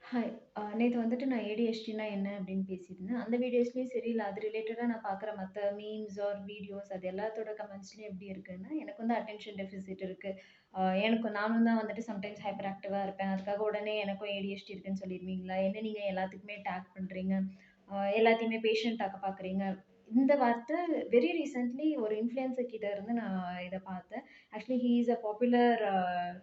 Hi. நேத்து வந்துட்டு நான் ஏடிஹெச்டினா என்ன அப்படின்னு பேசியிருந்தேன். அந்த வீடியோஸ்லயும் சரி, இல்ல அது ரிலேட்டடா நான் பார்க்குற மத்த மீம்ஸ் ஆர் வீடியோஸ் அது எல்லாத்தோட கமெண்ட்ஸ்லயும் எப்படி இருக்குன்னா, எனக்கு வந்து அட்டென்ஷன் டெஃபிசிட் இருக்கு. நானும் தான் வந்துட்டு சம்டைம்ஸ் ஹைப்பர் ஆக்டிவா இருப்பேன். அதுக்காக உடனே எனக்கும் ஏடிஹெச்டி இருக்குன்னு சொல்லிருவீங்களா? என்ன நீங்க எல்லாத்துக்குமே டேக் பண்றீங்க? எல்லாத்தையுமே பேஷண்ட் ஆக்க பார்க்குறீங்க. இந்த வார்த்தை வெரி ரீசென்ட்லி ஒரு இன்ஃப்ளூயன்சர் கிட்ட இருந்து நான் இத பார்த்தேன். Actually he is a popular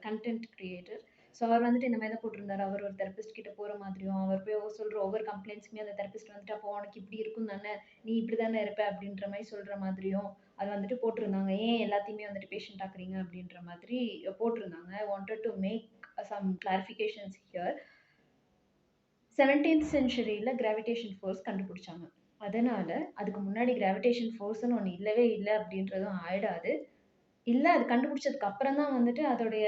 content creator. So அவர் வந்துட்டு இந்த மாரி தான் போட்டிருந்தாரு. அவர் ஒரு தெரபிஸ்ட் கிட்ட போற மாதிரியும், அவர் போய் சொல்ற ஒவ்வொரு கம்ப்ளைண்ட்ஸ்க்குமே அந்த தெரபிஸ்ட் வந்துட்டு, "அப்போ உனக்கு இப்படி இருக்கும் தானே, நீ இப்படி தானே இருப்ப" அப்படின்ற மாரி சொல்ற மாதிரியும், அது வந்துட்டு போட்டிருந்தாங்க. ஏன் எல்லாத்தையுமே வந்துட்டு பேஷண்ட் ஆக்குறீங்க அப்படின்ற மாதிரி போட்டிருந்தாங்க. I wanted to make some clarifications here. 17த் செஞ்சுரியில கிராவிடேஷன் ஃபோர்ஸ் கண்டுபிடிச்சாங்க. அதனால, அதுக்கு முன்னாடி கிராவிடேஷன் ஃபோர்ஸ்ன்னு ஒண்ணு இல்லவே இல்ல அப்படின்றதும் ஆயிடாது. இல்ல அது கண்டுபிடிச்சதுக்கு அப்புறம் தான் வந்துட்டு அதோடைய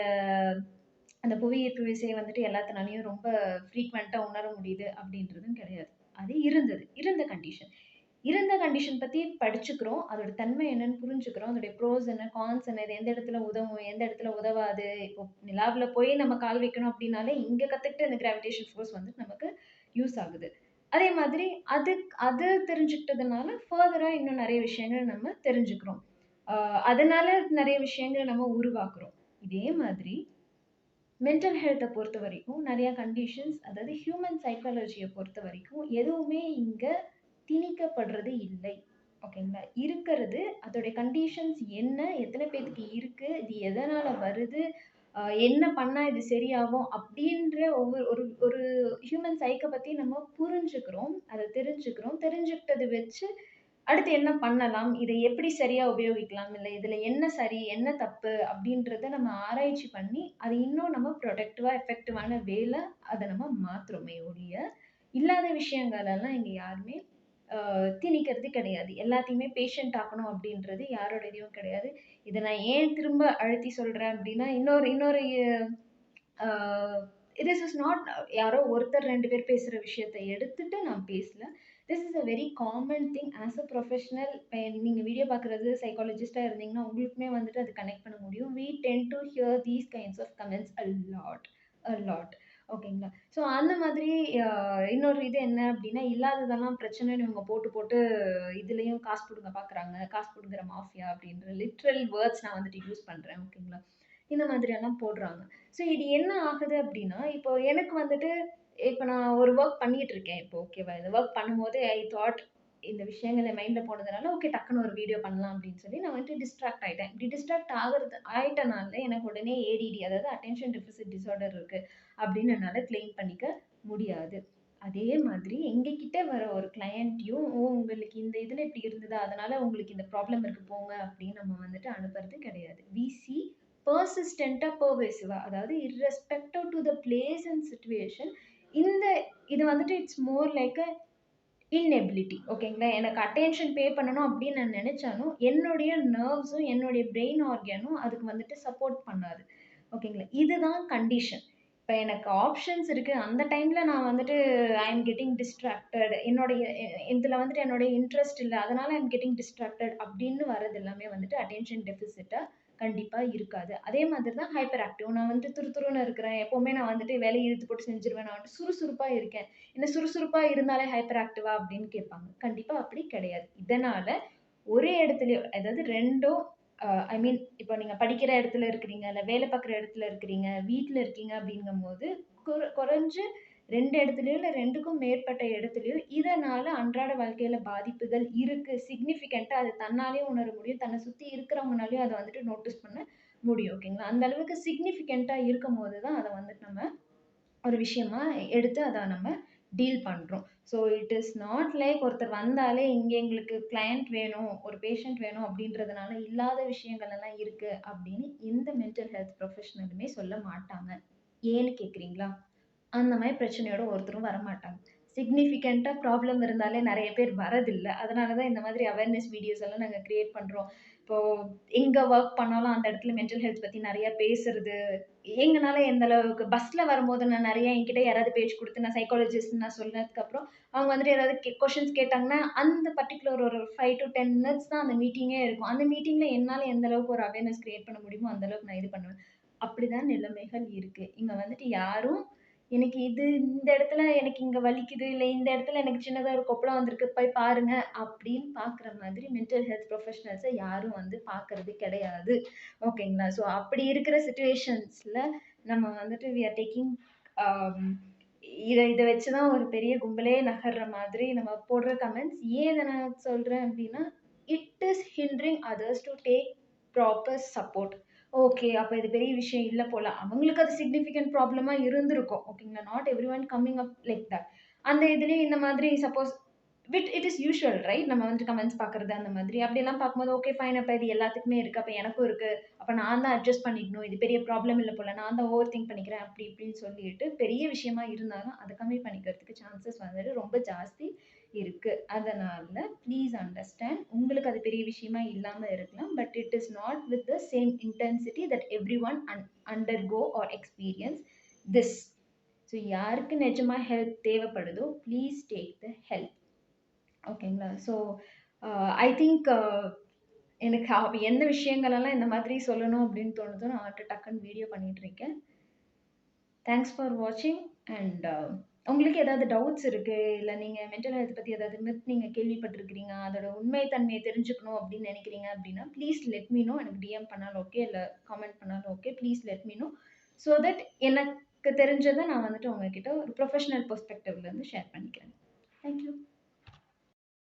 அந்த புவி ஈர்ப்பு விசை வந்துட்டு எல்லாத்துனாலயும் ரொம்ப ஃப்ரீக்வென்ட்டா உணர முடியுது அப்படின்றதும் கிடையாது. அது இருந்தது. இருந்த கண்டிஷன். இருந்த கண்டிஷன் பத்தி படிச்சுக்கிறோம். அதோட தன்மை என்னன்னு புரிஞ்சுக்கிறோம். அதோடைய ப்ரோஸ் என்ன, கான்ஸ் என்ன, இது எந்த இடத்துல உதவும், எந்த இடத்துல உதவாது. இப்போ நிலாவுல போய் நம்ம கால் வைக்கணும் அப்படின்னாலே, இங்க கத்துக்கிட்ட இந்த கிராவிடேஷன் ஃபோர்ஸ் வந்து நமக்கு யூஸ் ஆகுது. அதே மாதிரி அது அது தெரிஞ்சுக்கிட்டதுனால, ஃபர்தரா இன்னும் நெறைய விஷயங்கள் நம்ம தெரிஞ்சுக்கிறோம். அ அதனால நெறைய விஷயங்கள நம்ம உருவாக்குறோம். இதே மாதிரி மென்டல் ஹெல்த்த பொறுத்தவரைக்கும் நெறைய கண்டிஷன்ஸ் அதாவது ஹியூமன் சைக்காலஜிய பொறுத்தவரைக்கும் எதுவுமே இங்க திணிக்கப்படுறது இல்லை. ஓகேங்களா? இருக்கிறது அதோடைய கண்டிஷன்ஸ் என்ன? எத்தன பேத்துக்கு இருக்கு? இது எதனால வருது? என்ன பண்ணா இது சரியாகும்? அப்படின்ற ஒரு ஒரு ஹியூமன் சைக்க பத்தி நம்ம புரிஞ்சுக்கிறோம். அத தெரிஞ்சுக்கிறோம். தெரிஞ்சுக்கிட்டத வச்சு அடுத்து என்ன பண்ணலாம்? இத எப்படி சரியா உபயோகிக்கலாம்? இல்ல இதுல என்ன சரி? என்ன தப்பு? அப்படின்றத நம்ம ஆராய்ச்சி பண்ணி, அது இன்னும் நம்ம ப்ரொடக்டிவா, எஃபெக்டிவான வேல அத நம்ம மாத்துறோமே ஒழிய, இல்லாத விஷயங்கள் எல்லாம் இங்க யாருமே திணிக்கிறது கிடையாது. எல்லாத்தையுமே பேஷண்ட் ஆக்கணும் அப்படின்றது யாரோட இதுவும் கிடையாது. இத நான் ஏன் திரும்ப அழுத்தி சொல்றேன் அப்படின்னா, இன்னொரு இன்னொரு அ திஸ் இஸ் நாட் யாரோ ஒருத்தர் 2 பேர் பேசுற விஷயத்த எடுத்துட்டு நான் பேசல. This is a very common thing as a professional. நீங்க வீடியோ பார்க்குறது சைக்காலஜிஸ்ட்டா இருந்தீங்கன்னா, உங்களுக்குமே வந்துட்டு அது கனெக்ட் பண்ண முடியும். We tend to hear these kinds of comments lot lot. ஓகேங்களா? ஸோ அந்த மாதிரி அ இன்னொரு இது என்ன அப்டின்னா, இல்லாததெல்லாம் பிரச்சனைன்னு இவங்க போட்டு போட்டு இதுலயும் காசு புடுங்க பார்க்குறாங்க. காசு புடுங்குற மாஃபியா அப்டின்ற லிட்ரல் வேர்ட்ஸ் நான் வந்துட்டு யூஸ் பண்றேன். ஓகேங்களா? இந்த மாதிரியெல்லாம் போடுறாங்க. ஸோ இது என்ன ஆகுது அப்டின்னா, இப்போ எனக்கு வந்துட்டு இப்ப நான் ஒரு வொர்க் பண்ணிட்டு இருக்கேன் இப்போ ஓகேவா? இந்த வொர்க் பண்ணும்போது ஐ தாட் இந்த விஷயங்கள் என் மைண்ட்ல போனதுனால, ஓகே டக்குனு ஒரு வீடியோ பண்ணலாம் அப்டின்னு சொல்லி நான் வந்துட்டு டிஸ்ட்ராக்ட் ஆயிட்டேன். இப்டி டிஸ்ட்ராக்ட் ஆயிட்டனால எனக்கு உடனே ஏடிடி அதாவது அட்டென்ஷன் டெஃபிசிட் டிஸார்டர் இருக்கு அப்டின்னு என்னால கிளைம் பண்ணிக்க முடியாது. அதே மாதிரி எங்க கிட்ட வர ஒரு கிளையண்ட்டையும், "ஓ! உங்களுக்கு இந்த இதுல இப்டி இருந்ததா? அதனால உங்களுக்கு இந்த ப்ராப்ளம் இருக்கு போங்க" அப்டின்னு நம்ம வந்துட்டு அனுப்புறது கிடையாது. வி சி பெர்சிஸ்டென்ட்டா, பெர்வேசிவா அதாவது irrespective to the place and situation இந்த இது வந்துட்டு it's more like a inability ஓகேங்களா? எனக்கு அட்டென்ஷன் பே பண்ணணும் அப்படின்னு நான் நெனச்சாலும், என்னுடைய நர்வ்ஸும், என்னுடைய பிரெயின் ஆர்கனும் அதுக்கு வந்துட்டு சப்போர்ட் பண்ணாது. ஓகேங்களா? இதுதான் கண்டிஷன். இப்ப எனக்கு ஆப்ஷன்ஸ் இருக்கு. அந்த டைம்ல நான் வந்துட்டு ஐ அம் கெட்டிங் டிஸ்ட்ராக்டட். என்னுடைய இதுல வந்துட்டு என்னுடைய இன்ட்ரெஸ்ட் இல்ல. அதனால ஐ அம் கெட்டிங் டிஸ்ட்ராக்டட் அப்படின்னு வர்றது எல்லாமே வந்துட்டு அட்டென்ஷன் டெஃபிசிட்டா கண்டிப்பா இருக்காது. அதே மாதிரி தான் ஹைப்பர் ஆக்டிவ். நான் வந்துட்டு துருதுருன்னு இருக்கிறேன். எப்பவுமே நான் வந்துட்டு வேலைய இழுத்து போட்டு செஞ்சுருவேன். நான் வந்துட்டு சுறுசுறுப்பா இருக்கேன். என்ன சுறுசுறுப்பா இருந்தாலே ஹைப்பர் ஆக்டிவா அப்படின்னு கேட்பாங்க. கண்டிப்பா அப்படி கிடையாது. இதனால ஒரே இடத்துலயோ அதாவது 2ம் ஐ மீன் இப்போ நீங்க படிக்கிற இடத்துல இருக்கிறீங்க, இல்ல வேலை பார்க்குற இடத்துல இருக்கிறீங்க, வீட்ல இருக்கீங்க அப்படிங்கும்போது குறைஞ்சு 2 இடத்துலயோ இல்ல 2க்கும் மேற்பட்ட இடத்துலயோ இதனால அன்றாட வாழ்க்கையில பாதிப்புகள் இருக்கு. சிக்னிஃபிகன்ட்டா அது தன்னாலயே உணர முடியும். தன்னை சுத்தி இருக்கிறவங்கனாலயும் அத வந்துட்டு நோட்டீஸ் பண்ண முடியும். ஓகேங்களா? அந்த அளவுக்கு சிக்னிஃபிகன்ட்டா இருக்கும்போது தான் அத வந்துட்டு நம்ம ஒரு விஷயமா எடுத்து அத நம்ம டீல் பண்றோம். So it is not like ஒருத்தர் வந்தாலே இங்க எங்களுக்கு கிளையண்ட் வேணும், ஒரு பேஷண்ட் வேணும் அப்படின்றதுனால இல்லாத விஷயங்கள் எல்லாம் இருக்கு அப்படின்னு எந்த மென்டல் ஹெல்த் ப்ரொஃபஷனலுமே சொல்ல மாட்டாங்க. ஏன்னு கேட்கிறீங்களா? அந்த மாரி பிரச்சனையோட ஒருத்தரும் வரமாட்டாங்க. சிக்னிஃபிகன்ட்டா ப்ராப்ளம் இருந்தாலே நெறைய பேர் வரதில்ல. அதனால தான் இந்த மாதிரி அவேர்னஸ் வீடியோஸ் எல்லாம் நாங்க கிரியேட் பண்றோம். இப்போ எங்க வொர்க் பண்ணாலும் அந்த இடத்துல மென்டல் ஹெல்த் பத்தி நெறைய பேசுறது. எங்கனால எந்த அளவுக்கு பஸ்ல வரும்போது நான் நெறைய என்கிட்ட யாராவது பேச்சு குடுத்து நான் சைக்காலஜிஸ்ட்ன்னு நான் சொன்னதுக்கப்புறம், அவங்க வந்துட்டு ஏதாவது கொஸ்டின்ஸ் கேட்டாங்கன்னா, அந்த பர்ட்டிகுலர் ஒரு 5 டூ 10 மினிட்ஸ் தான் அந்த மீட்டிங்கே இருக்கும். அந்த மீட்டிங்ல என்னால எந்த அளவுக்கு ஒரு அவேர்னஸ் கிரியேட் பண்ண முடியுமோ, அந்த அளவுக்கு நான் இது பண்ணுவேன். அப்படிதான் நிலைமைகள் இருக்கு. இங்க வந்துட்டு யாரும் எனக்கு இந்த இடத்துல எனக்கு இங்க வலிக்குது, இல்ல இந்த இடத்துல எனக்கு சின்னதா ஒரு கொப்பளம் வந்திருக்கு, போய் பாருங்க அப்படின்னு பார்க்குற மாதிரி மென்டல் ஹெல்த் ப்ரொஃபஷனல்ஸ யாரும் வந்து பார்க்கறது கிடையாது. ஓகேங்களா? ஸோ அப்படி இருக்கிற சிச்சுவேஷன்ஸ்ல நம்ம வந்துட்டு வி ஆர் டேக்கிங் அம் இத இத வச்சு தான் ஒரு பெரிய கும்பலே நகர்ற மாதிரி நம்ம போடுற கமெண்ட்ஸ். ஏன் இத நான் சொல்றேன் அப்படின்னா, it is hindering others to take proper support. Okay. அப்ப இது பெரிய விஷயம் இல்ல போல. அவங்களுக்கு அது சிக்னிஃபிகன்ட் ப்ராப்ளமா இருந்திருக்கும். ஓகேங்களா? Not everyone coming up like that. அந்த இதுலயும் இந்த மாதிரி suppose it is usual right? நம்ம வந்து கமெண்ட்ஸ் பார்க்குறது அந்த மாதிரி. அப்படியெல்லாம் பார்க்கும்போது ஓகே ஃபைன். அப்ப இது எல்லாத்துக்குமே இருக்கு. அப்ப எனக்கும் இருக்கு. அப்ப நான் தான் அட்ஜஸ்ட் பண்ணிக்கணும். இது பெரிய ப்ராப்ளம் இல்ல போல. நான் தான் ஓவர் திங்க் பண்ணிக்கிறேன். அப்படி இப்படின்னு சொல்லிட்டு பெரிய விஷயமா இருந்தாலும் அத கம்மி பண்ணிக்கிறதுக்கு சான்சஸ் வந்துட்டு ரொம்ப ஜாஸ்தி இருக்கு. அதனால ப்ளீஸ் அண்டர்ஸ்டாண்ட். உங்களுக்கு அது பெரிய விஷயமா இல்லாம இருக்கலாம். But it is not with the same intensity that everyone undergo are experience this. So யாருக்கு நிஜமா ஹெல்ப் தேவைப்படுதோ ப்ளீஸ் டேக் த ஹெல்ப். ஓகேங்களா? ஸோ ஐ திங்க் எனக்கு எந்த விஷயங்களெல்லாம் இந்த மாதிரி சொல்லணும் அப்படின்னு தோணுதோ நான் டக்குன்னு வீடியோ பண்ணிட்டு இருக்கேன். தேங்க்ஸ் ஃபார் வாட்சிங் அண்ட் உங்களுக்கு ஏதாவது டவுட்ஸ் இருக்கு, இல்ல நீங்க மென்டல் ஹெல்த் பத்தி ஏதாவது மித் நீங்க கேள்விப்பட்டிருக்கிறீங்க, அதோட உண்மை தன்மையை தெரிஞ்சுக்கணும் அப்படின்னு நினைக்கிறீங்க அப்படின்னா ப்ளீஸ் லெட் மீ நோ. எனக்கு டிஎம் பண்ணாலும் ஓகே, இல்ல காமெண்ட் பண்ணாலும் okay. Please let me know. So that எனக்கு தெரிஞ்சதை நான் வந்துட்டு உங்ககிட்ட ஒரு ப்ரொஃபஷனல் பெர்ஸ்பெக்டிவ்ல இருந்து ஷேர் பண்ணிக்கிறேன். Thank you.